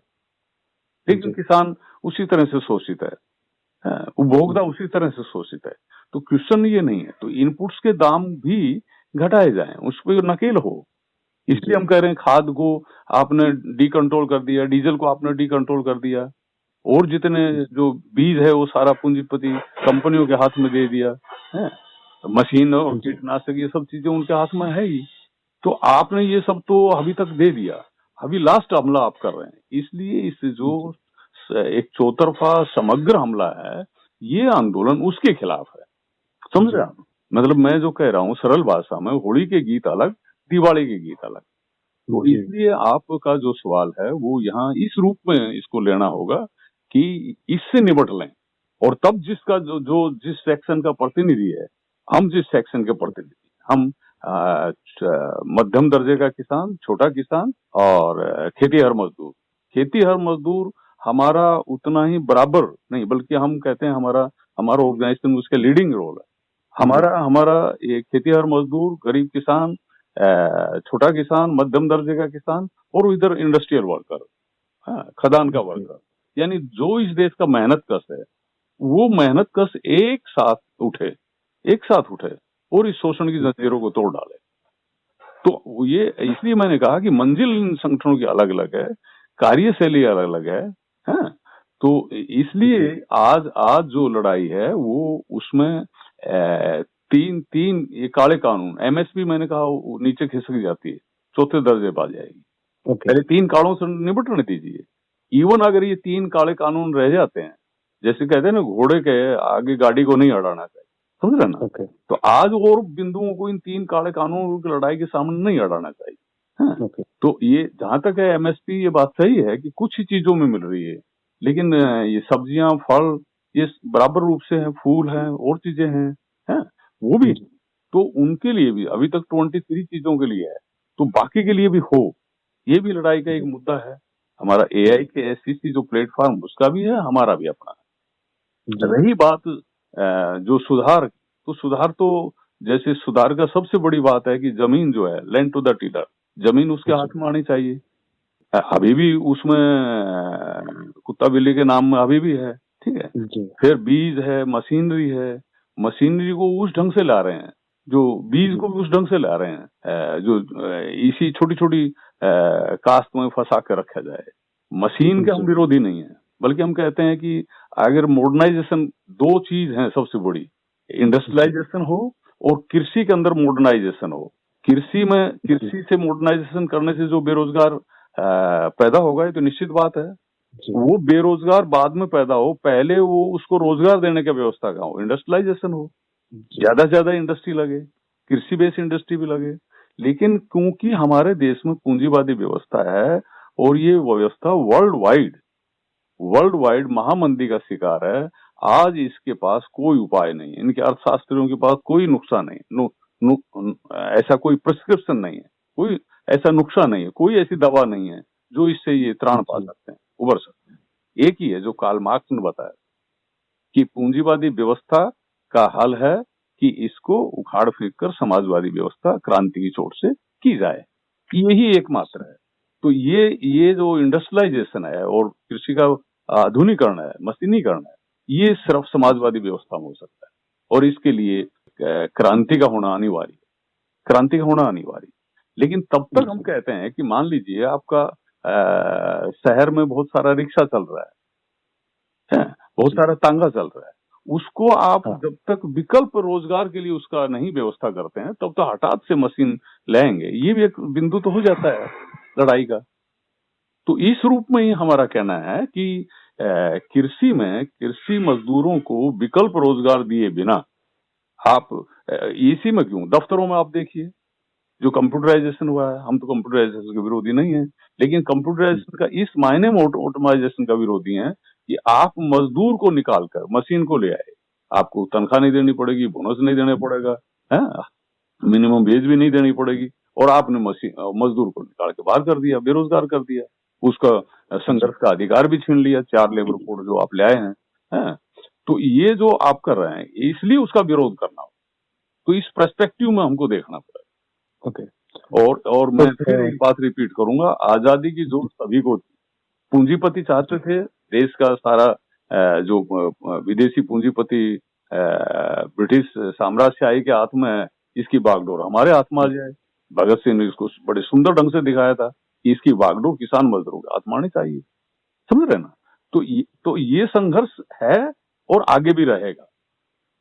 लेकिन किसान उसी तरह से शोषित है, उपभोक्ता उसी तरह से शोषित है। तो क्वेश्चन ये नहीं है, तो इनपुट्स के दाम भी घटाए जाएं, उस पर नकेल हो। इसलिए हम कह रहे हैं खाद को आपने डी कंट्रोल कर दिया, डीजल को आपने डी कंट्रोल कर दिया, और जितने जो बीज है वो सारा पूंजीपति कंपनियों के हाथ में दे दिया है। मशीन और कीटनाशक ये सब चीजें उनके हाथ में है ही। तो आपने ये सब तो अभी तक दे दिया, अभी लास्ट हमला आप कर रहे हैं। इसलिए इस जो एक चौतरफा समग्र हमला है, ये आंदोलन उसके खिलाफ है। समझ रहे आप? मतलब मैं जो कह रहा हूँ सरल भाषा में, होली के गीत अलग, दिवाली के गीत अलग। तो इसलिए आपका जो सवाल है वो यहाँ इस रूप में इसको लेना होगा कि इससे निपट लें, और तब जिसका जो जिस सेक्शन का प्रतिनिधि है, हम जिस सेक्शन के प्रतिनिधि, हम मध्यम दर्जे का किसान, छोटा किसान और खेतीहर मजदूर। खेतीहर मजदूर हमारा उतना ही बराबर नहीं, बल्कि हम कहते हैं हमारा ऑर्गेनाइजेशन उसके लीडिंग रोल है। हमारा ये खेतीहर मजदूर, गरीब किसान, छोटा किसान, मध्यम दर्जे का किसान, और इधर इंडस्ट्रियल वर्कर, खदान का वर्कर, यानी जो इस देश का मेहनत कश है, वो मेहनत कश एक साथ उठे और इस शोषण की जंजीरों को तोड़ डाले। तो ये इसलिए मैंने कहा कि मंजिल इन संगठनों की अलग अलग है, कार्यशैली अलग अलग है। तो इसलिए आज जो लड़ाई है वो उसमें तीन ये काले कानून, एमएसपी मैंने कहा वो नीचे खिसक जाती है, चौथे दर्जे पा जाएगी। पहले 3 कालों से निपटने दीजिए। इवन अगर ये 3 काले कानून रह जाते हैं, जैसे कहते हैं ना घोड़े के आगे गाड़ी को नहीं अड़ाना चाहिए, समझ रहे ना? ओके तो आज और बिंदुओं को इन 3 काले कानूनों की लड़ाई के सामने नहीं अड़ाना चाहिए। हाँ, ओके तो ये जहां तक है एमएसपी, ये बात सही है कि कुछ ही चीजों में मिल रही है, लेकिन ये सब्जियां, फल, ये बराबर रूप से हैं, फूल हैं और चीजें हैं, वो भी। तो उनके लिए भी अभी तक 23 चीजों के लिए है, तो बाकी के लिए भी हो, ये भी लड़ाई का एक मुद्दा है। हमारा एआई के एससीसी जो प्लेटफॉर्म, उसका भी है, हमारा भी अपना है। रही बात जो सुधार, तो सुधार तो जैसे सुधार का सबसे बड़ी बात है कि जमीन जो है, लैंड टू द टीलर, जमीन उसके हाथ में आनी चाहिए। अभी भी उसमें कुत्ता बिल्ली के नाम में अभी भी है, ठीक है। फिर बीज है, मशीनरी है, मशीनरी को उस ढंग से ला रहे हैं, जो बीज को भी उस ढंग से ला रहे हैं, जो इसी छोटी छोटी कास्ट में फंसा कर रखा जाए। मशीन के हम विरोधी नहीं है, बल्कि हम कहते हैं कि अगर मॉडर्नाइजेशन, 2 चीज है सबसे बड़ी, इंडस्ट्रियलाइजेशन हो और कृषि के अंदर मॉडर्नाइजेशन हो। कृषि से मॉडर्नाइजेशन करने से जो बेरोजगार पैदा होगा, ये तो निश्चित बात है। वो बेरोजगार बाद में पैदा हो, पहले वो उसको रोजगार देने की व्यवस्था का हो, इंडस्ट्रियलाइजेशन हो, ज्यादा से ज्यादा इंडस्ट्री लगे, कृषि बेस्ड इंडस्ट्री भी लगे। लेकिन क्योंकि हमारे देश में पूंजीवादी व्यवस्था है और ये व्यवस्था वर्ल्ड वाइड महामंदी का शिकार है, आज इसके पास कोई उपाय नहीं है, इनके अर्थशास्त्रियों के पास कोई नुस्खा नहीं, ऐसा कोई प्रिस्क्रिप्शन नहीं है, कोई ऐसा नुस्खा नहीं है, कोई ऐसी दवा नहीं है जो इससे ये त्राण पा सकते हैं, उबर सकते हैं। एक ही है जो कार्ल मार्क्स ने बताया कि पूंजीवादी व्यवस्था का हल है कि इसको उखाड़ फेंक कर समाजवादी व्यवस्था क्रांति की चोट से की जाए, यही एकमात्र है। तो ये जो इंडस्ट्रियलाइजेशन है और कृषि का आधुनिकरण है, मशीनीकरण है, ये सिर्फ समाजवादी व्यवस्था में हो सकता है, और इसके लिए क्रांति का होना अनिवार्य। लेकिन तब तक हम कहते हैं कि मान लीजिए आपका शहर में बहुत सारा रिक्शा चल रहा है, बहुत सारा तांगा चल रहा है, उसको आप जब तक विकल्प रोजगार के लिए उसका नहीं व्यवस्था करते हैं, तब तो हठात से मशीन लाएंगे, ये भी एक बिंदु तो हो जाता है लड़ाई का। तो इस रूप में ही हमारा कहना है कि कृषि मजदूरों को विकल्प रोजगार दिए बिना आप इसी में क्यों, दफ्तरों में आप देखिए जो कंप्यूटराइजेशन हुआ है, हम तो कंप्यूटराइजेशन के विरोधी नहीं है, लेकिन कंप्यूटराइजेशन का इस मायने में ऑटोमाइजेशन का विरोधी है कि आप मजदूर को निकालकर मशीन को ले आए, आपको तनख्वाह नहीं देनी पड़ेगी, बोनस नहीं देना पड़ेगा, मिनिमम वेज भी नहीं देनी पड़ेगी, और आपने मजदूर को निकाल के बाहर कर दिया, बेरोजगार कर दिया, उसका संघर्ष का अधिकार भी छीन लिया, 4 लेबर कोड जो आप ले आए हैं। तो ये जो आप कर रहे हैं, इसलिए उसका विरोध करना हो, तो इस पर्सपेक्टिव में हमको देखना पड़ेगा। और मैं फिर एक बात रिपीट करूंगा, आजादी की जोर सभी को थी। पूंजीपति चाहते थे देश का सारा जो विदेशी पूंजीपति ब्रिटिश साम्राज्यशाही के हाथ में है, इसकी बागडोर हमारे हाथ में आ जाए। भगत सिंह ने इसको बड़े सुंदर ढंग से दिखाया था कि इसकी बागडोर किसान मजदूरों के हाथ में आनी चाहिए, समझ रहे ना? तो ये संघर्ष है और आगे भी रहेगा,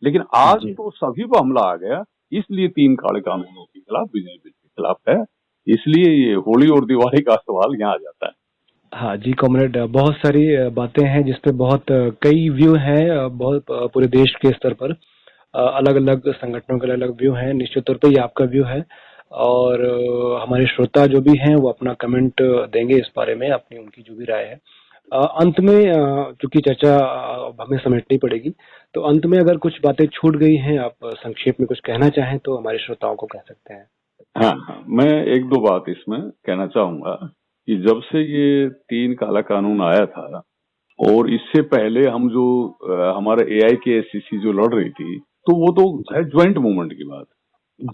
लेकिन आज तो सभी पर हमला आ गया, इसलिए 3 काले कानूनों के खिलाफ, बिजली बिल के खिलाफ है, इसलिए ये होली और दिवाली का सवाल यहाँ आ जाता है। हाँ जी कॉमरेड, बहुत सारी बातें हैं जिसपे बहुत कई व्यू हैं, बहुत पूरे देश के स्तर पर अलग अलग संगठनों के अलग अलग व्यू हैं। निश्चित तौर पे ये आपका व्यू है, और हमारे श्रोता जो भी हैं वो अपना कमेंट देंगे इस बारे में, अपनी उनकी जो भी राय है। अंत में चूंकि चर्चा हमें समेटनी पड़ेगी, तो अंत में अगर कुछ बातें छूट गई हैं, आप संक्षेप में कुछ कहना चाहें तो हमारे श्रोताओं को कह सकते हैं। हाँ, मैं 1-2 बात इसमें कहना चाहूंगा कि जब से ये 3 काला कानून आया था, और इससे पहले हम जो हमारा एआई के एससीसी जो लड़ रही थी, तो वो तो है ज्वाइंट मूवमेंट की बात।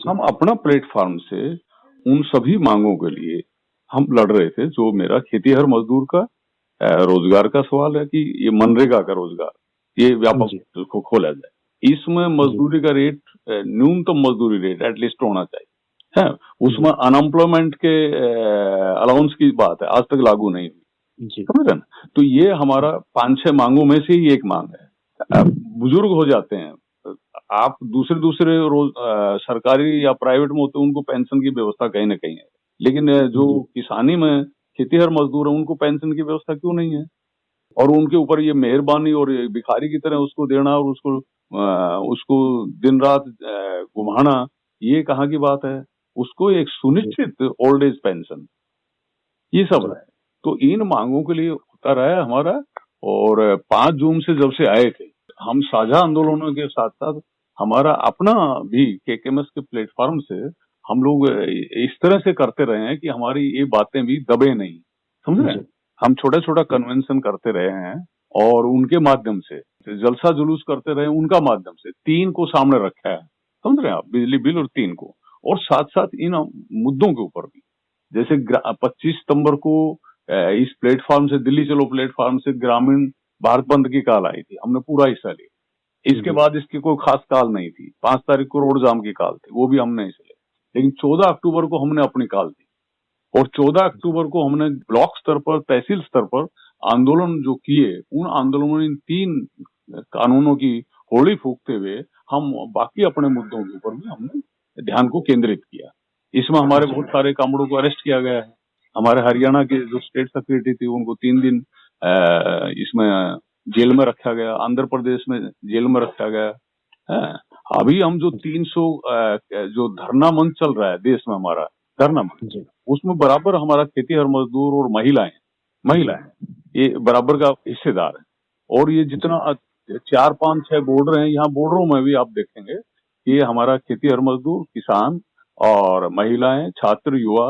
हम अपना प्लेटफॉर्म से उन सभी मांगों के लिए हम लड़ रहे थे, जो मेरा खेतीहर मजदूर का रोजगार का सवाल है कि ये मनरेगा का रोजगार, ये व्यापक को खोला जाए, इसमें मजदूरी का रेट, न्यूनतम मजदूरी रेट एटलीस्ट होना चाहिए, है उसमें अनएम्प्लॉयमेंट के अलाउंस की बात है, आज तक लागू नहीं हुई, समझ रहे ना? तो ये हमारा 5-6 मांगों में से ही एक मांग है। बुजुर्ग हो जाते हैं, आप दूसरे रोज सरकारी या प्राइवेट में होते हैं, उनको पेंशन की व्यवस्था कहीं ना कहीं है, लेकिन जो किसानी में खेतीहर मजदूर है, उनको पेंशन की व्यवस्था क्यों नहीं है? और उनके ऊपर ये मेहरबानी और ये भिखारी की तरह उसको देना और उसको दिन रात घुमाना, ये कहाँ की बात है? उसको एक सुनिश्चित ओल्ड एज पेंशन, ये सब है। तो इन मांगों के लिए होता रहा है हमारा। और 5 जून से जब से आए थे, हम साझा आंदोलनों के साथ साथ हमारा अपना भी केकेएमएस के प्लेटफॉर्म से हम लोग इस तरह से करते रहे हैं कि हमारी ये बातें भी दबे नहीं, समझ रहे हैं? हम छोटा छोटा कन्वेंशन करते रहे हैं और उनके माध्यम से जलसा जुलूस करते रहे, उनका माध्यम से 3 को सामने रखा है, समझ रहे हैं आप? बिजली बिल और 3 को, और साथ साथ इन मुद्दों के ऊपर भी, जैसे 25 सितंबर को इस प्लेटफॉर्म से, दिल्ली चलो प्लेटफॉर्म से ग्रामीण भारत बंद की कॉल आई थी, हमने पूरा हिस्सा लिया। इसके बाद इसकी कोई खास कॉल नहीं थी। 5 तारीख को रोड जाम की कॉल थी, वो भी हमने हिस्सा लिया। लेकिन 14 अक्टूबर को हमने अपनी कॉल दी, और 14 अक्टूबर को हमने ब्लॉक स्तर पर, तहसील स्तर पर आंदोलन जो किए, उन आंदोलनों में इन 3 कानूनों की होली फूकते हुए हम बाकी अपने मुद्दों के ऊपर भी हमने ध्यान को केंद्रित किया। इसमें हमारे बहुत सारे कामड़ों को अरेस्ट किया गया है। हमारे हरियाणा के जो स्टेट सेक्रेटरी थी, उनको 3 दिन इसमें जेल में रखा गया। आंध्र प्रदेश में जेल में रखा गया है। अभी हम जो 300 जो धरना मंच चल रहा है देश में, हमारा धरना मंच, उसमें बराबर हमारा खेतीहर मजदूर और महिलाएं ये बराबर का हिस्सेदार है। और ये जितना 4, 5, 6 बॉर्डर हैं, यहाँ बॉर्डरों में भी आप देखेंगे कि हमारा खेतीहर मजदूर, किसान और महिलाएं, छात्र, युवा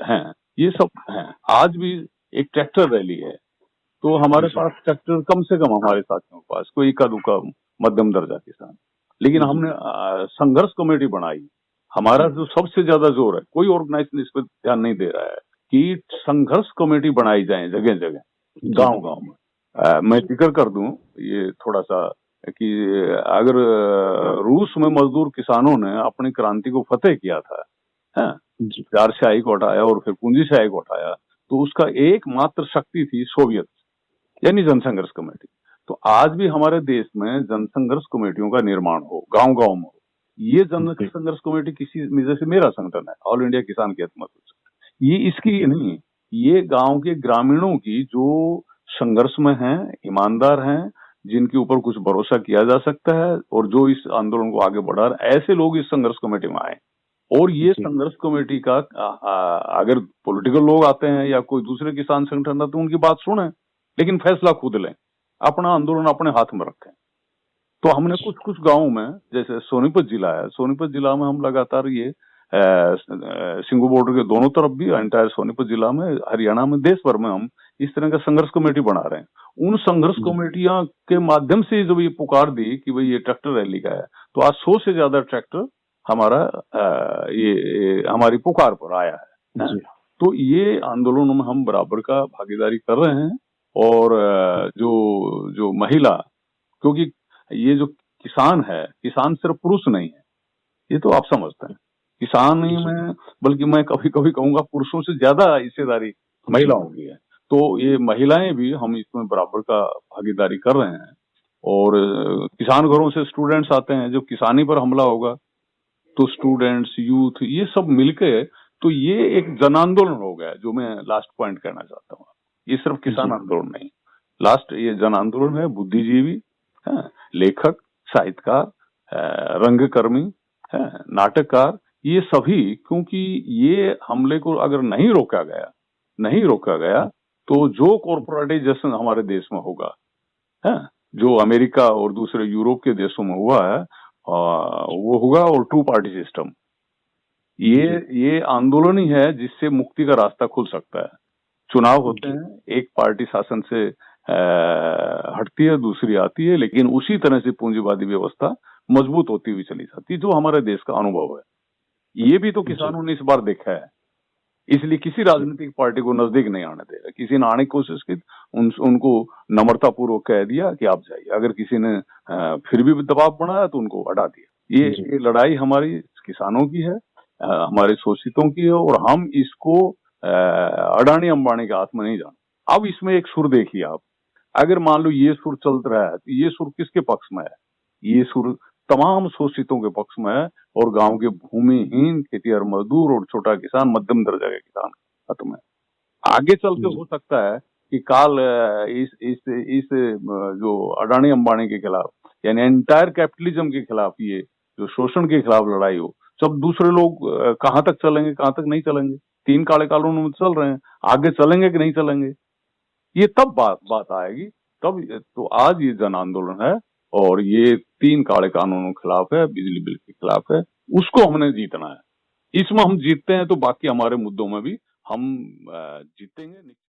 हैं, ये सब हैं। आज भी एक ट्रैक्टर रैली है, तो हमारे पास ट्रैक्टर कम से कम हमारे साथियों के पास कोई इक्का दुक्का मध्यम दर्जा किसान। लेकिन हमने संघर्ष कमेटी बनाई। हमारा जो सबसे ज्यादा जोर है, कोई ऑर्गेनाइजेशन इस पर ध्यान नहीं दे रहा है कि संघर्ष कमेटी बनाई जाए जगह जगह, गांव गांव में। मैं जिक्र कर दूं ये थोड़ा सा कि अगर रूस में मजदूर किसानों ने अपनी क्रांति को फतेह किया था, जारशाही को हटाया और फिर पूंजीशाही को हटाया, तो उसका एकमात्र शक्ति थी सोवियत, यानी जनसंघर्ष कमेटी। तो आज भी हमारे देश में जनसंघर्ष कमेटियों का निर्माण हो, गांव गांव में हो। ये जनसंघर्ष कमेटी किसी, जैसे मेरा संगठन है ऑल इंडिया किसान खेत मजदूर, ये इसकी नहीं, ये गांव के ग्रामीणों की जो संघर्ष में हैं, ईमानदार हैं, जिनके ऊपर कुछ भरोसा किया जा सकता है और जो इस आंदोलन को आगे बढ़ा रहे, ऐसे लोग इस संघर्ष कमेटी में आए। और ये संघर्ष कमेटी का अगर पॉलिटिकल लोग आते हैं या कोई दूसरे किसान संगठन आते हैं, उनकी बात सुने, लेकिन फैसला खुद लें, अपना आंदोलन अपने हाथ में रखें। तो हमने कुछ गांवों में, जैसे सोनीपत जिला है, सोनीपत जिला में हम लगातार ये सिंगू बॉर्डर के दोनों तरफ भी, एंटायर सोनीपत जिला में, हरियाणा में, देश भर में हम इस तरह का संघर्ष कमेटी बना रहे हैं। उन संघर्ष कमेटियां के माध्यम से जब ये पुकार दी कि भाई ये ट्रैक्टर रैली का है, तो आज 100 से ज्यादा ट्रैक्टर हमारा ये हमारी पुकार पर आया है। तो ये आंदोलनों में हम बराबर का भागीदारी कर रहे हैं। और जो महिला, क्योंकि ये जो किसान है, किसान सिर्फ पुरुष नहीं है, ये तो आप समझते हैं। किसान ही में, बल्कि मैं कभी कभी कहूंगा पुरुषों से ज्यादा हिस्सेदारी महिलाओं की है। तो ये महिलाएं भी, हम इसमें बराबर का भागीदारी कर रहे हैं। और किसान घरों से स्टूडेंट्स आते हैं, जब किसानी पर हमला होगा तो स्टूडेंट्स, यूथ, ये सब मिलके, तो ये एक जन आंदोलन हो गया, जो मैं लास्ट पॉइंट कहना चाहता हूँ। ये सिर्फ किसान आंदोलन नहीं, लास्ट ये जन आंदोलन है। बुद्धिजीवी, लेखक, साहित्यकार, रंगकर्मी, नाटककार, ये सभी, क्योंकि ये हमले को अगर नहीं रोका गया तो जो कॉर्पोरेटाइजेशन हमारे देश में होगा, जो अमेरिका और दूसरे यूरोप के देशों में हुआ है, वो होगा। और 2 पार्टी सिस्टम, ये आंदोलन ही है जिससे मुक्ति का रास्ता खुल सकता है। चुनाव होते हैं, एक पार्टी शासन से हटती है, दूसरी आती है, लेकिन उसी तरह से पूंजीवादी व्यवस्था मजबूत होती हुई चली जाती है, जो हमारे देश का अनुभव है। ये भी तो किसानों ने इस बार देखा है, इसलिए किसी राजनीतिक पार्टी को नजदीक नहीं आने दे रहा। किसी ने आने की कोशिश की, उनको नम्रता पूर्वक कह दिया कि आप जाइए। अगर किसी ने फिर भी दबाव बनाया तो उनको हटा दिया। ये लड़ाई हमारी किसानों की है, हमारे शोषितों की है, और हम इसको अडानी अंबानी के हाथ में नहीं जाना। अब इसमें एक सुर देखिए आप, अगर मान लो ये सुर चल रहा है, तो ये सुर किसके पक्ष में है? ये सुर तमाम शोषितों के पक्ष में है, और गांव के भूमिहीन, खेतीहर मजदूर और छोटा किसान, मध्यम दर्जा के किसान हाथ में। आगे चल के हो सकता है कि काल इस जो अडानी अंबानी के खिलाफ यानी एंटायर कैपिटलिज्म के खिलाफ, ये जो शोषण के खिलाफ लड़ाई हो, सब दूसरे लोग कहाँ तक चलेंगे, कहाँ तक नहीं चलेंगे। 3 काले कानून में चल रहे हैं, आगे चलेंगे कि नहीं चलेंगे, ये तब बात आएगी। तब तो आज ये जन आंदोलन है और ये 3 काले कानूनों के खिलाफ है, बिजली बिल के खिलाफ है, उसको हमने जीतना है। इसमें हम जीतते हैं तो बाकी हमारे मुद्दों में भी हम जीतेंगे।